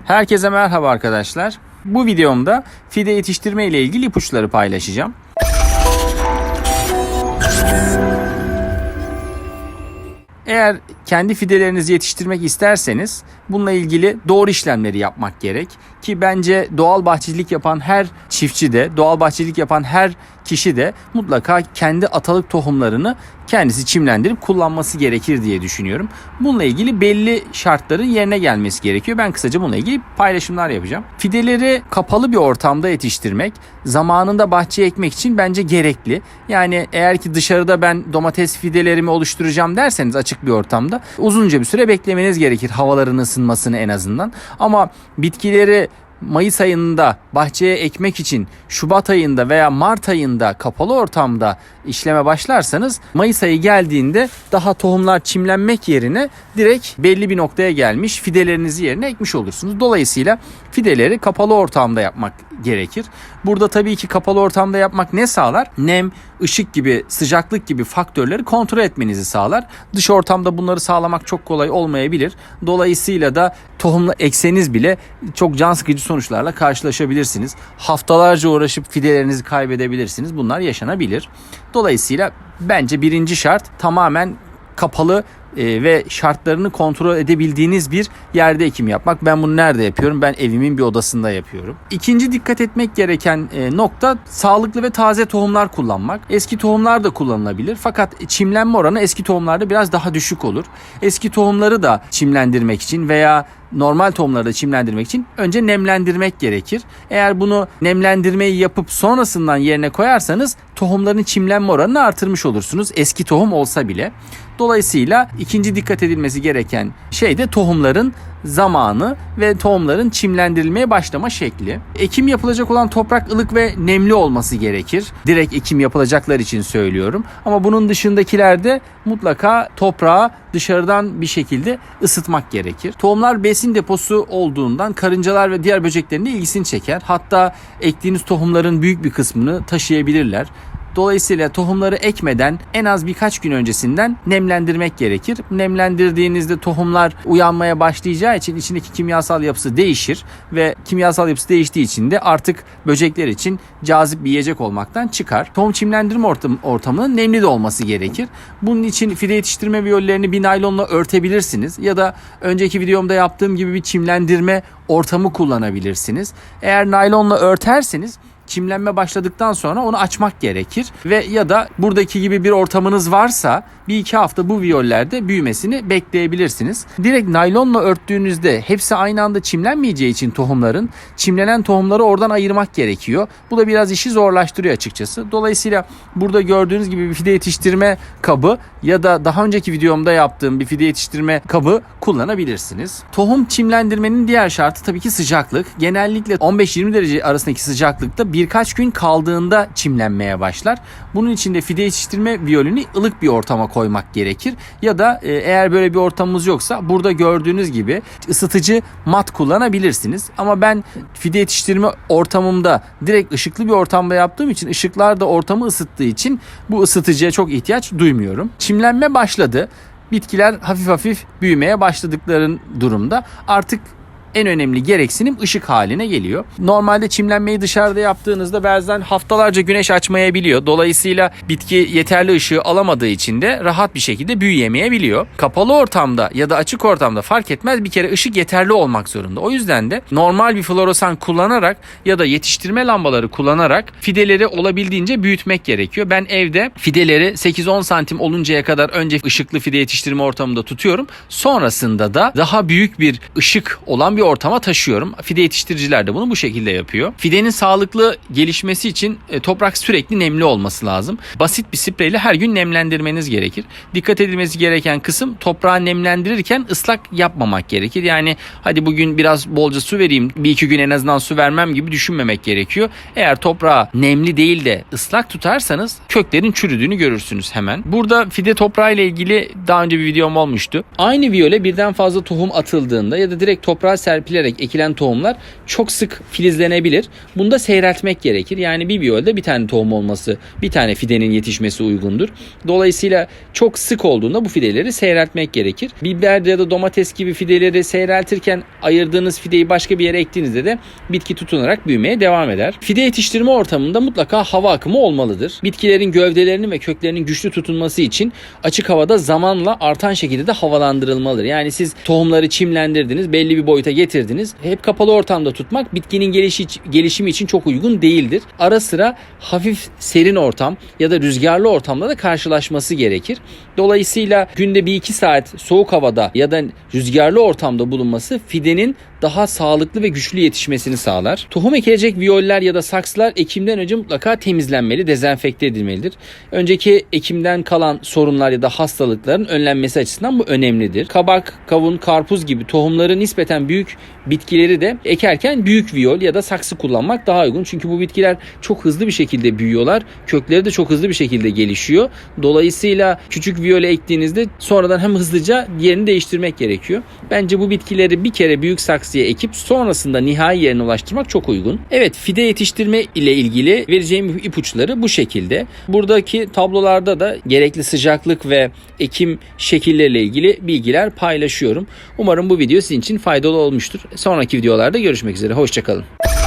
Herkese merhaba arkadaşlar. Bu videomda fide yetiştirme ile ilgili ipuçları paylaşacağım. Eğer kendi fidelerinizi yetiştirmek isterseniz bununla ilgili doğru işlemleri yapmak gerek. Ki bence doğal bahçecilik yapan her çiftçi de, doğal bahçecilik yapan her kişi de mutlaka kendi atalık tohumlarını kendisi çimlendirip kullanması gerekir diye düşünüyorum. Bununla ilgili belli şartların yerine gelmesi gerekiyor. Ben kısaca bununla ilgili paylaşımlar yapacağım. Fideleri kapalı bir ortamda yetiştirmek zamanında bahçeye ekmek için bence gerekli. Yani eğer ki dışarıda ben domates fidelerimi oluşturacağım derseniz açık bir ortamda uzunca bir süre beklemeniz gerekir havaların ısınmasını en azından. Ama bitkileri Mayıs ayında bahçeye ekmek için Şubat ayında veya Mart ayında kapalı ortamda işleme başlarsanız Mayıs ayı geldiğinde daha tohumlar çimlenmek yerine direkt belli bir noktaya gelmiş fidelerinizi yerine ekmiş olursunuz. Dolayısıyla fideleri kapalı ortamda yapmak gerekir. Burada tabii ki kapalı ortamda yapmak ne sağlar? Nem, ışık gibi, sıcaklık gibi faktörleri kontrol etmenizi sağlar. Dış ortamda bunları sağlamak çok kolay olmayabilir. Dolayısıyla da tohumla ekseniz bile çok can sıkıcı sonuçlarla karşılaşabilirsiniz. Haftalarca uğraşıp fidelerinizi kaybedebilirsiniz. Bunlar yaşanabilir. Dolayısıyla bence birinci şart tamamen kapalı ve şartlarını kontrol edebildiğiniz bir yerde ekim yapmak. Ben bunu nerede yapıyorum? Ben evimin bir odasında yapıyorum. İkinci dikkat etmek gereken nokta sağlıklı ve taze tohumlar kullanmak. Eski tohumlar da kullanılabilir. Fakat çimlenme oranı eski tohumlarda biraz daha düşük olur. Eski tohumları da çimlendirmek için veya normal tohumları da çimlendirmek için önce nemlendirmek gerekir. Eğer bunu nemlendirmeyi yapıp sonrasından yerine koyarsanız tohumların çimlenme oranını artırmış olursunuz. Eski tohum olsa bile. Dolayısıyla ikinci dikkat edilmesi gereken şey de tohumların zamanı ve tohumların çimlendirilmeye başlama şekli. Ekim yapılacak olan toprak ılık ve nemli olması gerekir. Direkt ekim yapılacaklar için söylüyorum. Ama bunun dışındakilerde mutlaka toprağı dışarıdan bir şekilde ısıtmak gerekir. Tohumlar besin deposu olduğundan karıncalar ve diğer böceklerin de ilgisini çeker. Hatta ektiğiniz tohumların büyük bir kısmını taşıyabilirler. Dolayısıyla tohumları ekmeden en az birkaç gün öncesinden nemlendirmek gerekir. Nemlendirdiğinizde tohumlar uyanmaya başlayacağı için içindeki kimyasal yapısı değişir ve kimyasal yapısı değiştiği için de artık böcekler için cazip bir yiyecek olmaktan çıkar. Tohum çimlendirme ortamının nemli de olması gerekir. Bunun için fide yetiştirme viyollerini bir naylonla örtebilirsiniz ya da önceki videomda yaptığım gibi bir çimlendirme ortamı kullanabilirsiniz. Eğer naylonla örterseniz çimlenme başladıktan sonra onu açmak gerekir ve ya da buradaki gibi bir ortamınız varsa bir iki hafta bu viyollerde büyümesini bekleyebilirsiniz. Direkt naylonla örttüğünüzde hepsi aynı anda çimlenmeyeceği için tohumların çimlenen tohumları oradan ayırmak gerekiyor. Bu da biraz işi zorlaştırıyor açıkçası. Dolayısıyla burada gördüğünüz gibi bir fide yetiştirme kabı ya da daha önceki videomda yaptığım bir fide yetiştirme kabı kullanabilirsiniz. Tohum çimlendirmenin diğer şartı tabii ki sıcaklık. Genellikle 15-20 derece arasındaki sıcaklıkta birkaç gün kaldığında çimlenmeye başlar. Bunun için de fide yetiştirme viyolünü ılık bir ortama koymak gerekir. Ya da eğer böyle bir ortamımız yoksa burada gördüğünüz gibi ısıtıcı mat kullanabilirsiniz. Ama ben fide yetiştirme ortamımda direkt ışıklı bir ortamda yaptığım için ışıklar da ortamı ısıttığı için bu ısıtıcıya çok ihtiyaç duymuyorum. Çimlenme başladı. Bitkiler hafif hafif büyümeye başladıkları durumda artık en önemli gereksinim ışık haline geliyor. Normalde çimlenmeyi dışarıda yaptığınızda bazen haftalarca güneş açmayabiliyor. Dolayısıyla bitki yeterli ışığı alamadığı için de rahat bir şekilde büyüyemeyebiliyor. Kapalı ortamda ya da açık ortamda fark etmez, bir kere ışık yeterli olmak zorunda. O yüzden de normal bir floresan kullanarak ya da yetiştirme lambaları kullanarak fideleri olabildiğince büyütmek gerekiyor. Ben evde fideleri 8-10 santim oluncaya kadar önce ışıklı fide yetiştirme ortamında tutuyorum. Sonrasında da daha büyük bir ışık olan bir ortama taşıyorum. Fide yetiştiriciler de bunu bu şekilde yapıyor. Fidenin sağlıklı gelişmesi için toprak sürekli nemli olması lazım. Basit bir spreyle her gün nemlendirmeniz gerekir. Dikkat edilmesi gereken kısım, toprağı nemlendirirken ıslak yapmamak gerekir. Yani hadi bugün biraz bolca su vereyim, bir iki gün en azından su vermem gibi düşünmemek gerekiyor. Eğer toprağı nemli değil de ıslak tutarsanız köklerin çürüdüğünü görürsünüz hemen. Burada fide toprağı ile ilgili daha önce bir videom olmuştu. Aynı viyole birden fazla tohum atıldığında ya da direkt toprağa serpilerek ekilen tohumlar çok sık filizlenebilir. Bunda seyreltmek gerekir. Yani bir biyolde bir tane tohum olması, bir tane fidenin yetişmesi uygundur. Dolayısıyla çok sık olduğunda bu fideleri seyreltmek gerekir. Biber ya da domates gibi fideleri seyreltirken ayırdığınız fideyi başka bir yere ektiğinizde de bitki tutunarak büyümeye devam eder. Fide yetiştirme ortamında mutlaka hava akımı olmalıdır. Bitkilerin gövdelerinin ve köklerinin güçlü tutunması için açık havada zamanla artan şekilde de havalandırılmalıdır. Yani siz tohumları çimlendirdiniz, belli bir boyuta getirdiniz. Hep kapalı ortamda tutmak bitkinin gelişimi için çok uygun değildir. Ara sıra hafif serin ortam ya da rüzgarlı ortamda da karşılaşması gerekir. Dolayısıyla günde 1-2 saat soğuk havada ya da rüzgarlı ortamda bulunması fidenin daha sağlıklı ve güçlü yetişmesini sağlar. Tohum ekilecek viyoller ya da saksılar ekimden önce mutlaka temizlenmeli, dezenfekte edilmelidir. Önceki ekimden kalan sorunlar ya da hastalıkların önlenmesi açısından bu önemlidir. Kabak, kavun, karpuz gibi tohumları nispeten büyük bitkileri de ekerken büyük viyol ya da saksı kullanmak daha uygun. Çünkü bu bitkiler çok hızlı bir şekilde büyüyorlar. Kökleri de çok hızlı bir şekilde gelişiyor. Dolayısıyla küçük viyole ektiğinizde sonradan hem hızlıca yerini değiştirmek gerekiyor. Bence bu bitkileri bir kere büyük saksıya ekip sonrasında nihai yerine ulaştırmak çok uygun. Evet, fide yetiştirme ile ilgili vereceğim ipuçları bu şekilde. Buradaki tablolarda da gerekli sıcaklık ve ekim şekilleriyle ilgili bilgiler paylaşıyorum. Umarım bu video sizin için faydalı olmuştur. Sonraki videolarda görüşmek üzere. Hoşça kalın.